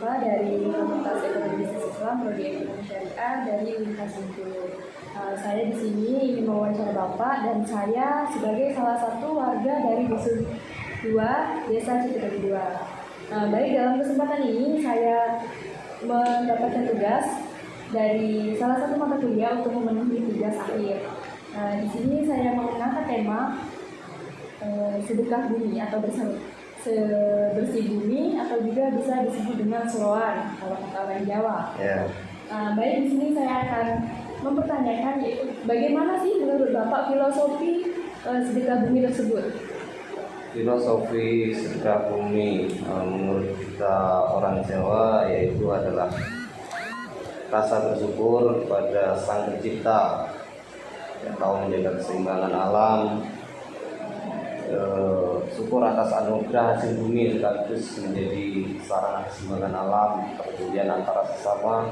Deva dari Fakultas Ekonomi Bisnis Islam Prodi Ekonomi Syariah dari Universitas Bengkulu. Saya di sini ingin mewawancara Bapak dan saya sebagai salah satu warga dari Dusun 2, Desa Cipete 2. Baik, dalam kesempatan ini saya mendapatkan tugas dari salah satu mata kuliah untuk memenuhi tugas akhir. Di sini saya mengangkat tema sedekah bumi atau bersih bumi atau juga bisa disebut dengan soroan kalau kata orang Jawa. Baik, di sini saya akan mempertanyakan bagaimana sih menurut Bapak filosofi sedekah bumi tersebut? Filosofi sedekah bumi menurut kita orang Jawa yaitu adalah rasa bersyukur kepada Sang Pencipta yang tahu menjaga keseimbangan alam, syukur atas anugerah hasil bumi sekaligus menjadi sarana keseimbangan alam, kemudian antara sesama,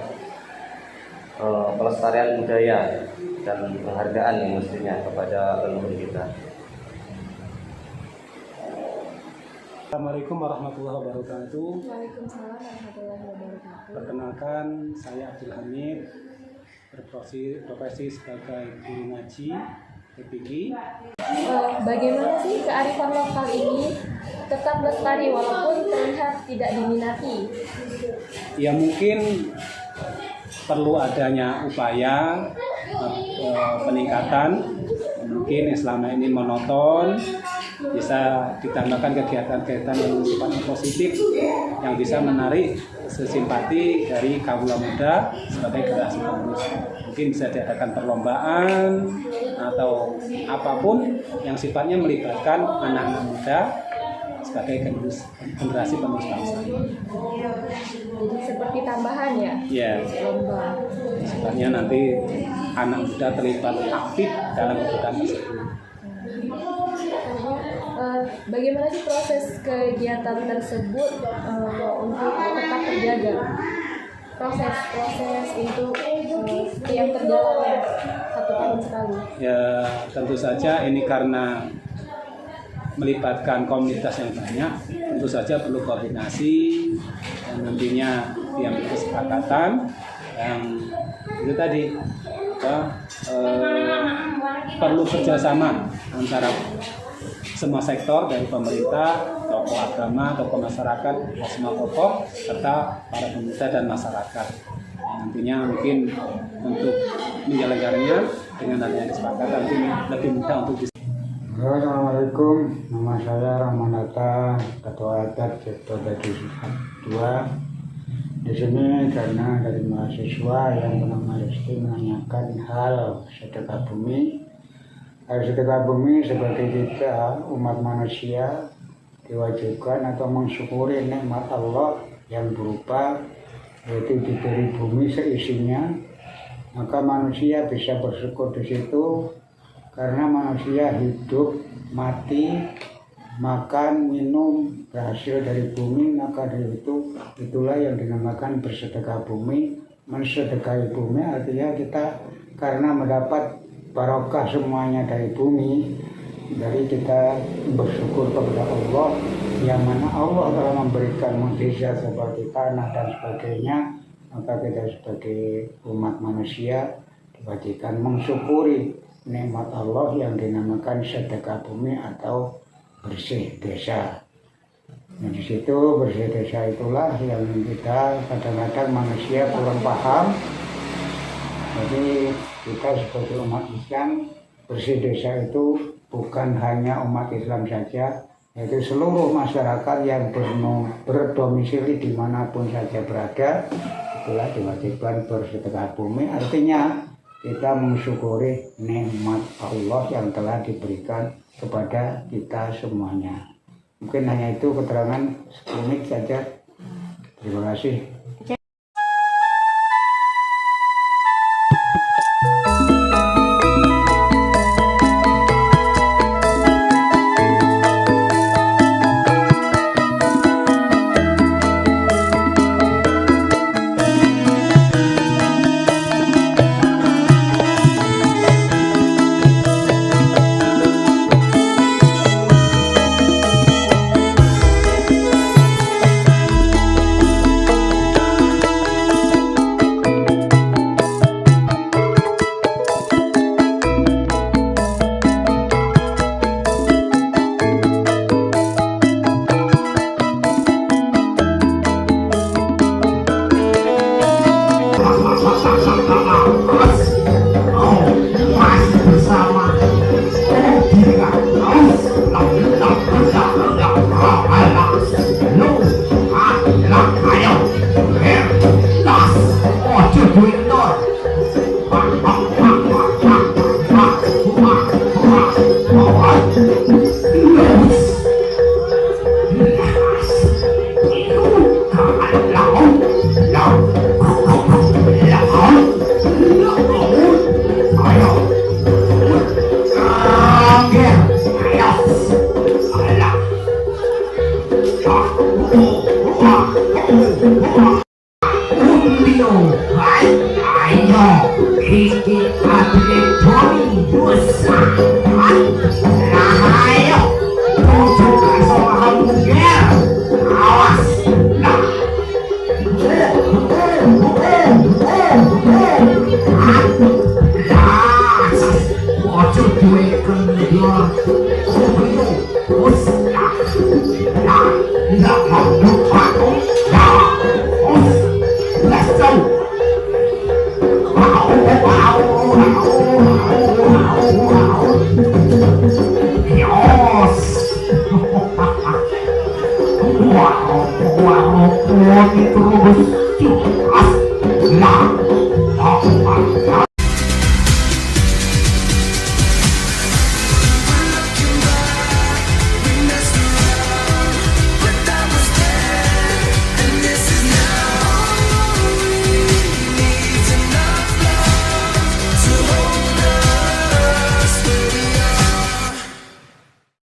pelestarian budaya dan penghargaan yang mestinya kepada leluhur kita. Assalamualaikum warahmatullahi wabarakatuh. Waalaikumsalam warahmatullahi wabarakatuh. Perkenalkan, saya Abdul Hamid, berprofesi sebagai guru ngaji PPG. Bagaimana sih kearifan lokal ini tetap lestari walaupun terlihat tidak diminati? Ya mungkin perlu adanya upaya peningkatan. Mungkin yang selama ini monoton bisa ditambahkan kegiatan-kegiatan yang sifatnya positif yang bisa menarik simpati dari kaula muda sebagai generasi penerus. Mungkin bisa diadakan perlombaan atau apapun yang sifatnya melibatkan anak-anak muda sebagai generasi penerus bangsa. Jadi seperti tambahan ya? Ya, Lomba. sifatnya nanti anak muda terlibat aktif dalam kegiatan tersebut. Bagaimana sih proses kegiatan tersebut untuk tetap terjaga? Proses untuk yang terjalannya 1 tahun sekali. Ya tentu saja ini karena melibatkan komunitas yang banyak, tentu saja perlu koordinasi dan nantinya diambil kesepakatan yang itu tadi perlu kerjasama antara semua sektor dari pemerintah, tokoh agama, tokoh masyarakat, semua tokoh serta para pemuda dan masyarakat. Nantinya mungkin untuk menyelenggarakannya dengan adanya kesepakatan lebih mudah untuk bisa. Assalamualaikum, nama saya Rahman Hatta, Ketua Adat Cipete 2. Di sini karena dari mahasiswa yang bernama Resti menanyakan hal sedekah bumi. Sedekah bumi sebagai kita umat manusia diwajibkan atau mensyukuri nikmat Allah yang berupa yaitu diberi bumi seisinya, maka manusia bisa bersyukur di situ karena manusia hidup, mati, makan, minum berhasil dari bumi, maka dari itulah yang dinamakan bersedekah bumi. Mensedekahi bumi artinya kita karena mendapat barokah semuanya dari bumi, dari kita bersyukur kepada Allah yang mana Allah telah memberikan mukjizat seperti tanah dan sebagainya, maka kita sebagai umat manusia diwajibkan mensyukuri nikmat Allah yang dinamakan sedekah bumi atau bersih desa. Nah, di situ bersih desa itulah yang kita kadang-kadang manusia kurang paham. Jadi kita sebagai umat Islam, bersih desa itu bukan hanya umat Islam saja, yaitu seluruh masyarakat yang berdomisili dimanapun saja berada, itulah diwajibkan bersedekah bumi. Artinya kita mensyukuri nikmat Allah yang telah diberikan kepada kita semuanya. Mungkin hanya itu keterangan sekelumit saja. Terima kasih. masih bersama Tiga ayo das ojo duit dor Wow, terus, nah,